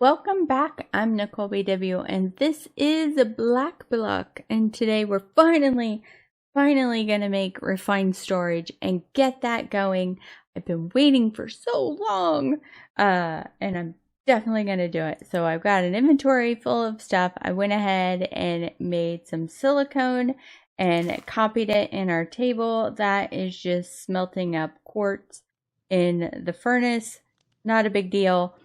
Welcome back. I'm Nicolbw, and this is BlackBlock. And today we're finally gonna make refined storage and get that going. I've been waiting for so long, and I'm definitely gonna do it. So I've got an inventory full of stuff. I went ahead and made some silicone and copied it in our table. That is just smelting up quartz in the furnace. Not a big deal.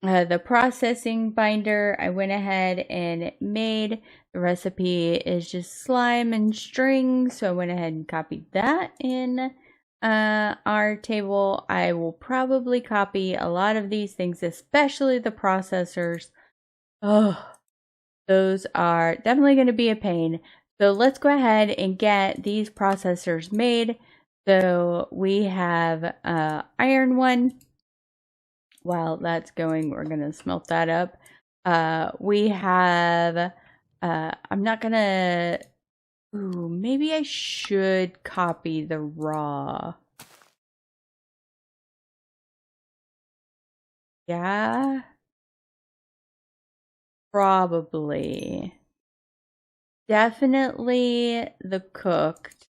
The processing binder, I went ahead and made. The recipe is just slime and string, so I went ahead and copied that in our table. I will probably copy a lot of these things, especially the processors. Oh, those are definitely going to be a pain. So let's go ahead and get these processors made. So we have iron one. While that's going, we're going to smelt that up. We have, I'm not going to, maybe I should copy the raw. Yeah, probably. Definitely the cooked.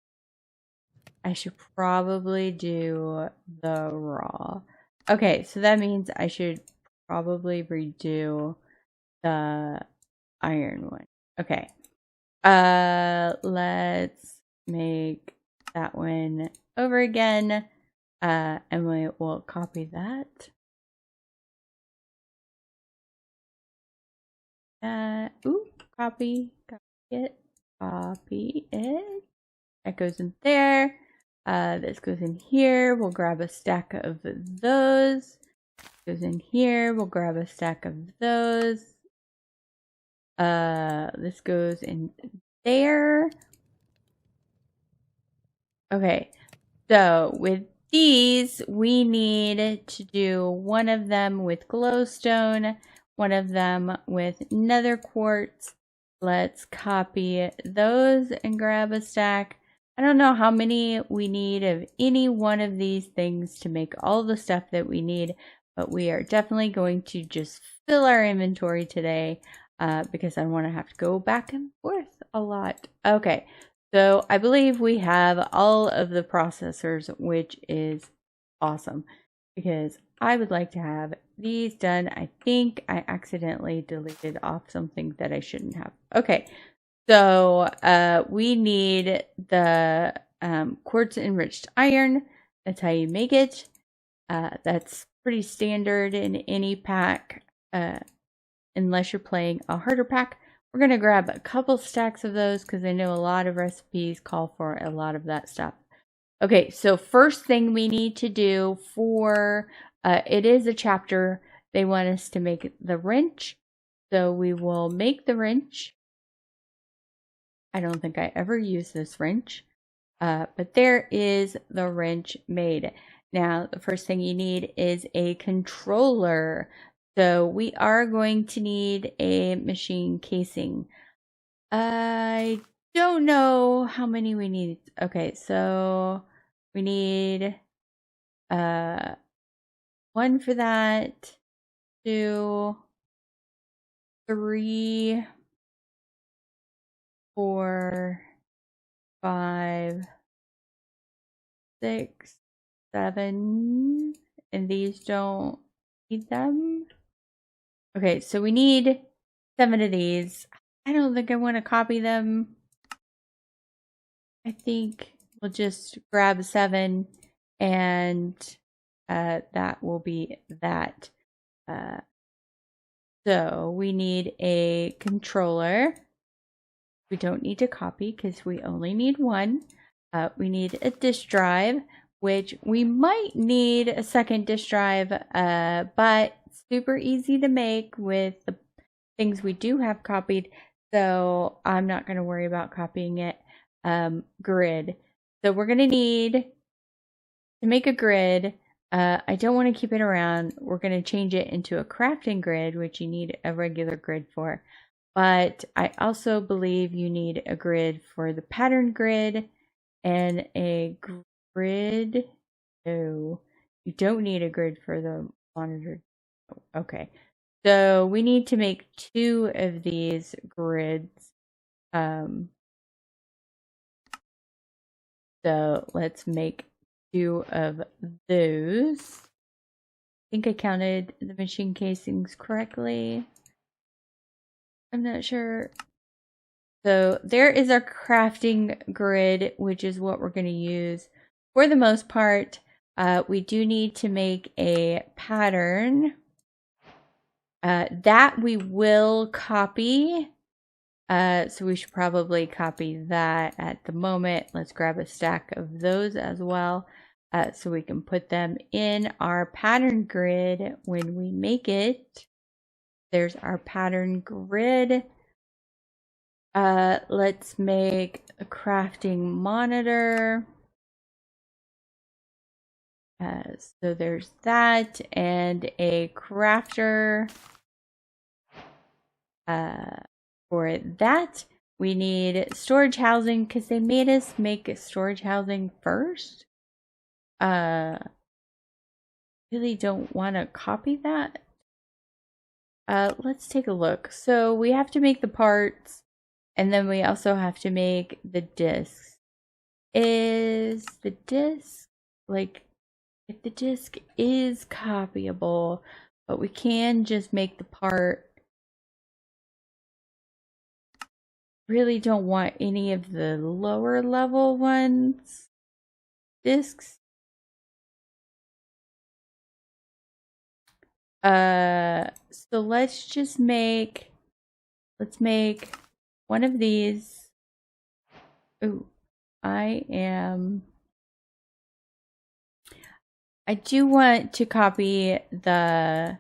I should probably do the raw. Okay, so that means I should probably redo the iron one. Okay. Let's make that one over again. And we will copy that. Copy it. That goes in there. This goes in here. We'll grab a stack of those. Goes in here. We'll grab a stack of those. This goes in there. Okay, so with these, we need to do one of them with glowstone, one of them with nether quartz. Let's copy those and grab a stack. I don't know how many we need of any one of these things to make all the stuff that we need, but we are definitely going to just fill our inventory today because I don't want to have to go back and forth a lot. Okay, so I believe we have all of the processors, which is awesome because I would like to have these done. I think I accidentally deleted off something that I shouldn't have. Okay, so we need the quartz enriched iron. That's how you make it. That's pretty standard in any pack, unless you're playing a harder pack. We're going to grab a couple stacks of those because I know a lot of recipes call for a lot of that stuff. Okay, so first thing we need to do for, it is a chapter, they want us to make the wrench. So we will make the wrench. I don't think I ever use this wrench, but there is the wrench made. Now, the first thing you need is a controller. So we are going to need a machine casing. I don't know how many we need. Okay, so we need one for that, 2, 3, 4, 5, 6, 7, and these don't need them. Okay, so we need 7 of these. I don't think I want to copy them. I think we'll just grab 7 and that will be that. So we need a controller. We don't need to copy because we only need one. We need a disk drive, which we might need a second disk drive, but super easy to make with the things we do have copied. So I'm not going to worry about copying it. Grid. So we're going to need to make a grid. I don't want to keep it around. We're going to change it into a crafting grid, which you need a regular grid for. But I also believe you need a grid for the pattern grid and a grid. No, you don't need a grid for the monitor. Okay. So we need to make 2 of these grids. So let's make 2 of those. I think I counted the machine casings correctly. I'm not sure. So there is our crafting grid, which is what we're going to use for the most part. We do need to make a pattern that we will copy. So we should probably copy that at the moment. Let's grab a stack of those as well, so we can put them in our pattern grid when we make it. There's our pattern grid. Let's make a crafting monitor. So there's that, and a crafter. For that, we need storage housing because they made us make storage housing first. Really don't want to copy that. Let's take a look. So we have to make the parts, and then we also have to make the discs. Is the disc, like, if the disc is copyable, but we can just make the part. Really don't want any of the lower level ones. Discs. So let's make one of these. Ooh, I do want to copy the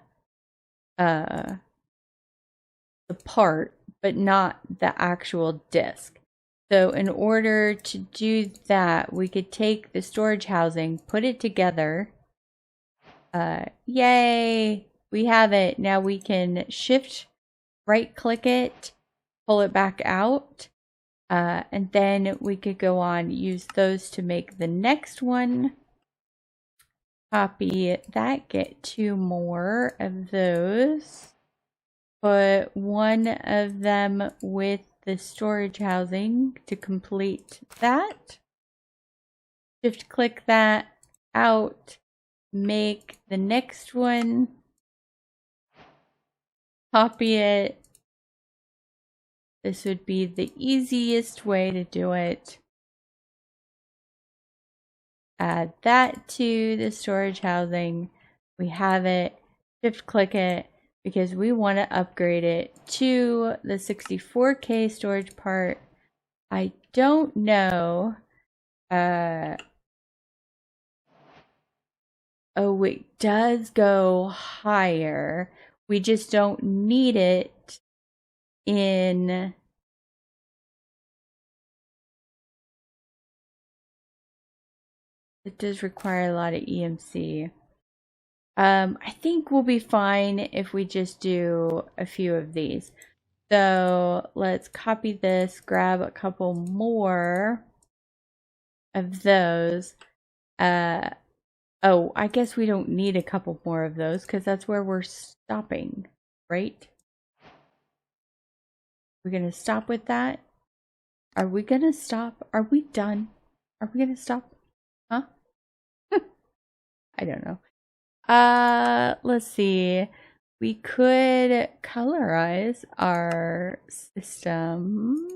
part, but not the actual disk. So in order to do that, we could take the storage housing, put it together. Yay! We have it. Now we can shift, right click it, pull it back out, and then we could go on, use those to make the next one. Copy that, get 2 more of those. Put 1 of them with the storage housing to complete that. Shift click that out, make the next one, copy it. This would be the easiest way to do it. Add that to the storage housing. We have it. Shift click it because we want to upgrade it to the 64K storage part. I don't know. Oh, it does go higher. We just don't need it in. It does require a lot of EMC. I think we'll be fine if we just do a few of these. So let's copy this, grab a couple more of those. Oh, I guess we don't need a couple more of those because that's where we're stopping, right? We're going to stop with that. Are we going to stop? Are we done? Are we going to stop? Huh? I don't know. Let's see. We could colorize our system.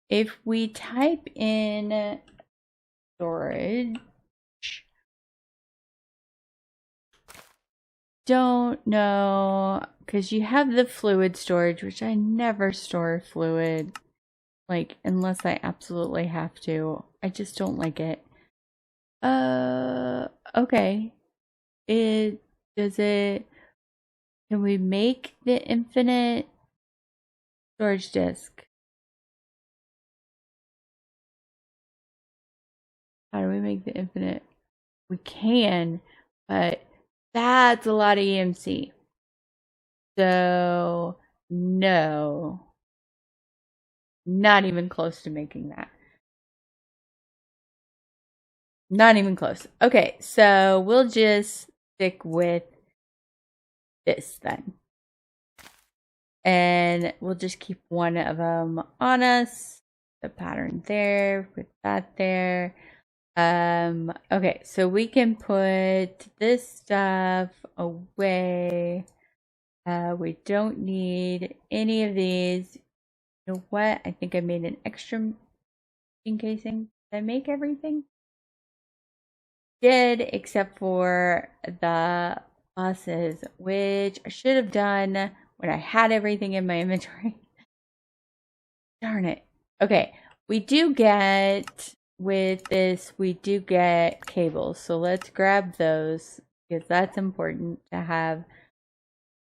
If we type in storage, don't know, because you have the fluid storage, which I never store fluid, like, unless I absolutely have to. I just don't like it. Okay. Can we make the infinite storage disk? How do we make the infinite? We can, but that's a lot of EMC. So, no. Not even close to making that. Not even close. Okay, so we'll just stick with this then. And we'll just keep one of them on us. The pattern there, put that there. Okay, so we can put this stuff away. We don't need any of these. You know what? I think I made an extra machine casing. Did I make everything? Did, except for the buses, which I should have done when I had everything in my inventory. Darn it. Okay, we do get, with this, we do get cables. So let's grab those because that's important to have.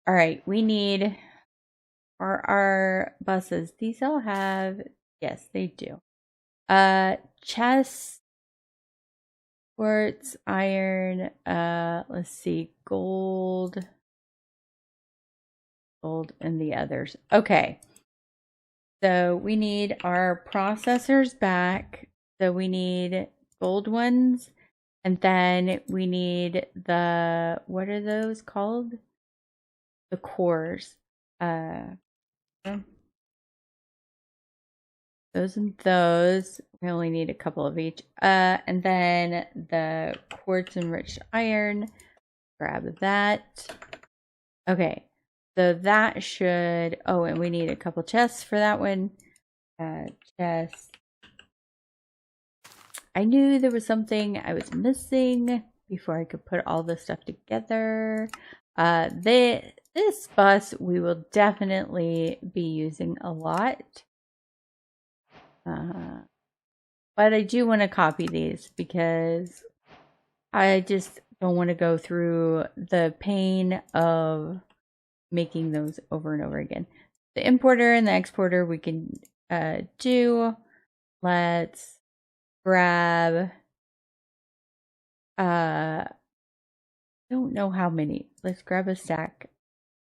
All right, we need, for our buses, these all have, yes, they do. Chest, quartz, iron, let's see, gold, and the others. Okay. So we need our processors back. So we need gold ones. And then we need the, what are those called? The cores. Those and those. We only need a couple of each. And then the quartz enriched iron. Grab that. Okay. So that should, oh, and we need a couple chests for that one. Chests. I knew there was something I was missing before I could put all this stuff together. This bus we will definitely be using a lot. But I do want to copy these because I just don't want to go through the pain of making those over and over again. The importer and the exporter we can do. Let's grab, don't know how many. Let's grab a stack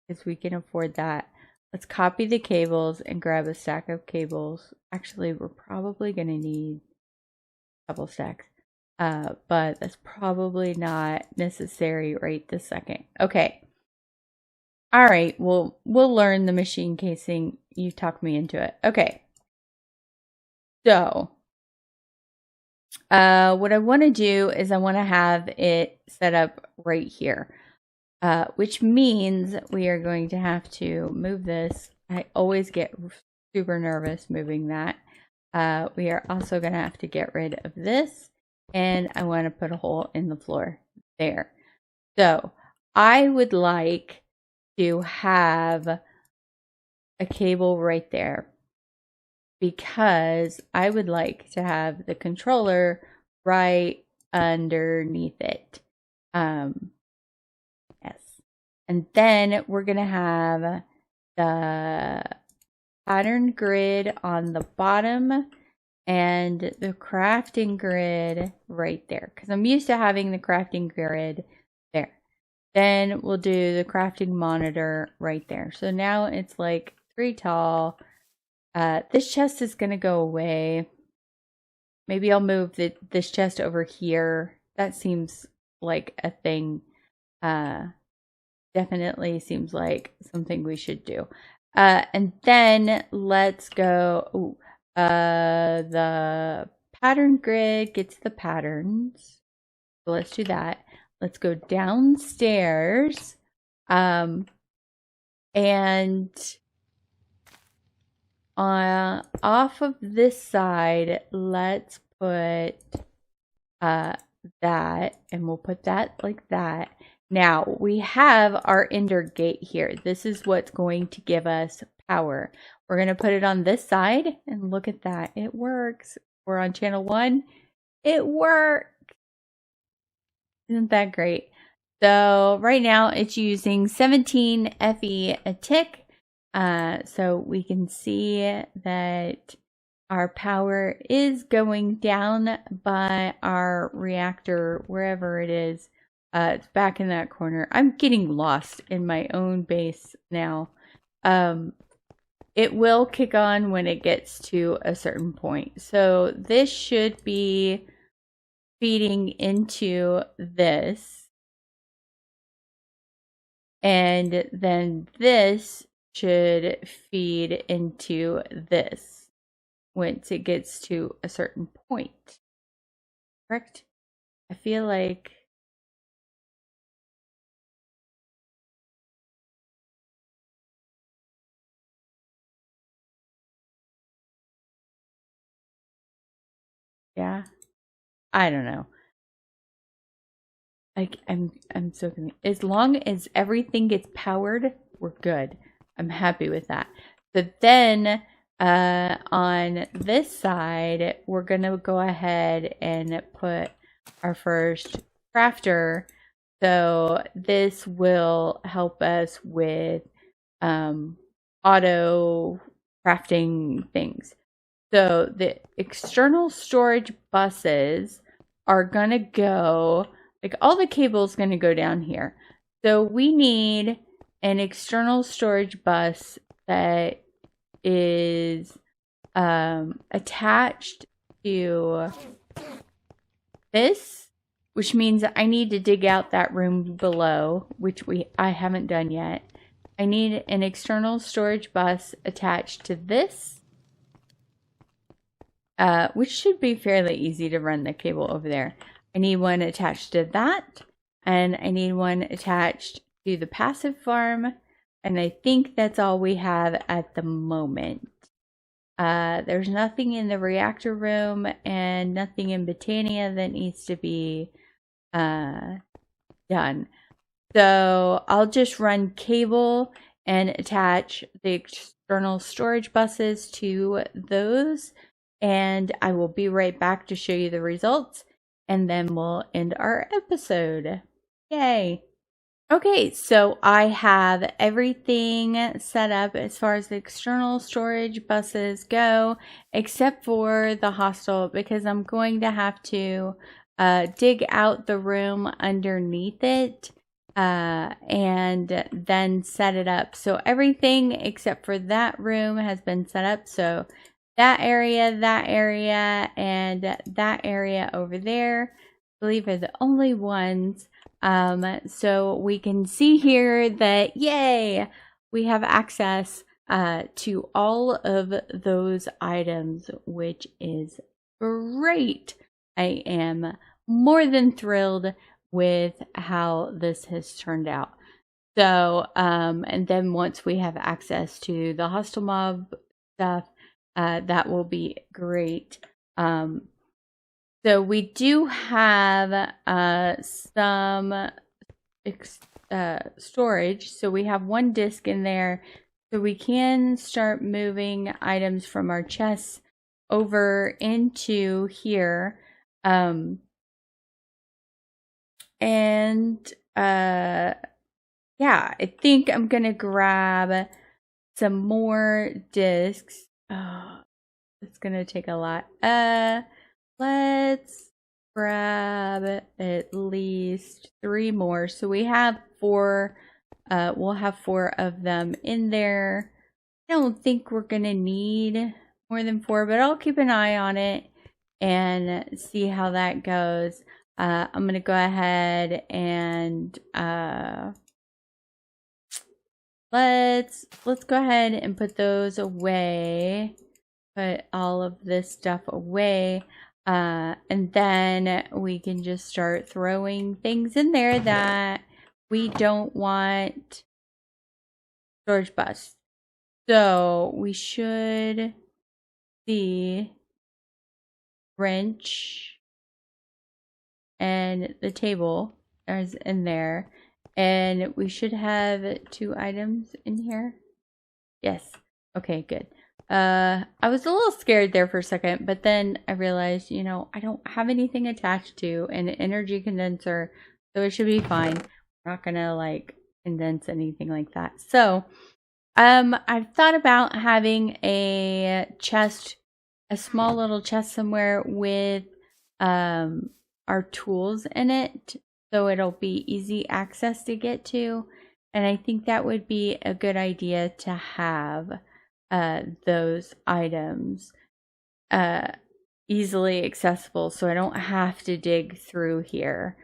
because we can afford that. Let's copy the cables and grab a stack of cables. Actually, we're probably going to need a couple stacks. But that's probably not necessary right this second. Okay. All right, we'll learn the machine casing. You talked me into it. Okay. So, what I want to do is I want to have it set up right here, which means we are going to have to move this. I always get super nervous moving that. We are also going to have to get rid of this, and I want to put a hole in the floor there. So, I would like to have a cable right there because I would like to have the controller right underneath it. Yes. And then we're going to have the pattern grid on the bottom and the crafting grid right there because I'm used to having the crafting grid there. Then we'll do the crafting monitor right there. So now it's like 3 tall. This chest is going to go away. Maybe I'll move this chest over here. That seems like a thing. Definitely seems like something we should do. And then let's go. Ooh, the pattern grid gets the patterns. So let's do that. Let's go downstairs. And off of this side, let's put that, and we'll put that like that. Now, we have our ender gate here. This is what's going to give us power. We're going to put it on this side, and look at that. It works. We're on channel 1. It works. Isn't that great? So right now it's using 17 FE a tick. So we can see that our power is going down by our reactor, wherever it is. It's back in that corner. I'm getting lost in my own base now. It will kick on when it gets to a certain point. So this should be feeding into this. And then this should feed into this once it gets to a certain point. Correct? I feel like yeah. I don't know. Like I'm so confused. As long as everything gets powered, we're good. I'm happy with that. But then on this side, we're gonna go ahead and put our first crafter. So this will help us with auto crafting things. So the external storage buses are gonna go, like all the cable's gonna go down here. So we need an external storage bus that is attached to this, which means I need to dig out that room below, which I haven't done yet. I need an external storage bus attached to this, which should be fairly easy to run the cable over there. I need one attached to that, and I need one attached to the passive farm, and I think that's all we have at the moment. There's nothing in the reactor room and nothing in Botania that needs to be done. So I'll just run cable and attach the external storage buses to those, and I will be right back to show you the results, and then we'll end our episode. Yay! Okay, so I have everything set up as far as the external storage buses go, except for the hostel, because I'm going to have to dig out the room underneath it and then set it up. So everything except for that room has been set up. So that area, and that area over there, I believe are the only ones. So we can see here that, yay, we have access to all of those items, which is great. I am more than thrilled with how this has turned out. So, and then once we have access to the hostile mob stuff, that will be great. So we do have some storage. So we have one disk in there. So we can start moving items from our chests over into here. Yeah, I think I'm gonna grab some more discs. Oh, it's gonna take a lot. Let's grab at least 3 more. So we have 4. We'll have 4 of them in there. I don't think we're gonna need more than 4, but I'll keep an eye on it and see how that goes. I'm gonna go ahead and let's go ahead and put those away. Put all of this stuff away. And then we can just start throwing things in there that we don't want storage bus. So we should see wrench and the table is in there, and we should have 2 items in here. Yes. Okay, good. I was a little scared there for a second, but then I realized, you know, I don't have anything attached to an energy condenser, so it should be fine. We're not gonna like condense anything like that. So, I've thought about having a chest, a small little chest somewhere with our tools in it, so it'll be easy access to get to, and I think that would be a good idea to have those items easily accessible, so I don't have to dig through here.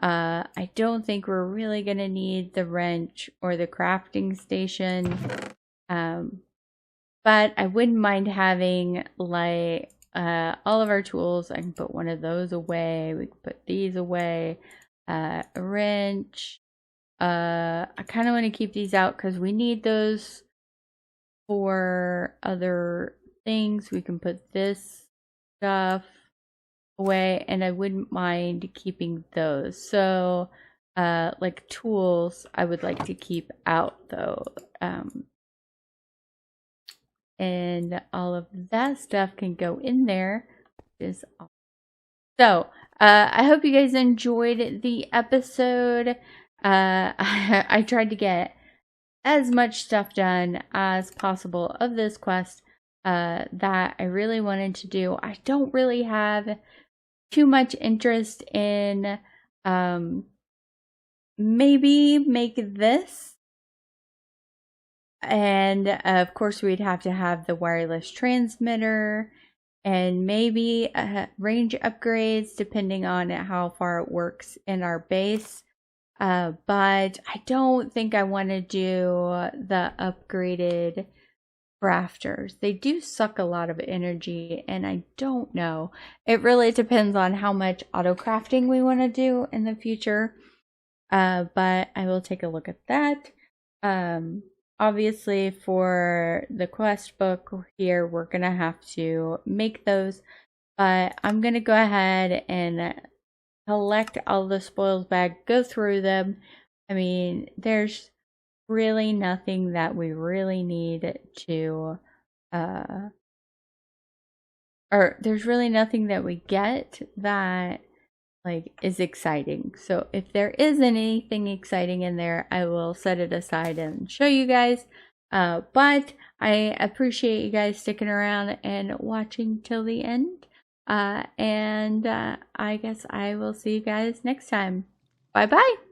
I don't think we're really going to need the wrench or the crafting station. But I wouldn't mind having like all of our tools. I can put one of those away. We can put these away. A wrench. I kind of want to keep these out because we need those for other things. We can put this stuff away, and I wouldn't mind keeping those. So, like tools, I would like to keep out though. And all of that stuff can go in there. So, I hope you guys enjoyed the episode. I tried to get as much stuff done as possible of this quest that I really wanted to do. I don't really have too much interest in maybe make this. And of course, we'd have to have the wireless transmitter and maybe range upgrades depending on how far it works in our base. But I don't think I want to do the upgraded crafters. They do suck a lot of energy, and I don't know. It really depends on how much auto crafting we want to do in the future. But I will take a look at that. Obviously, for the quest book here, we're going to have to make those. But I'm going to go ahead and collect all the spoils bag, go through them. I mean, there's really nothing that we really need to, or there's really nothing that we get that like is exciting. So if there is anything exciting in there, I will set it aside and show you guys. But I appreciate you guys sticking around and watching till the end. I guess I will see you guys next time. Bye bye.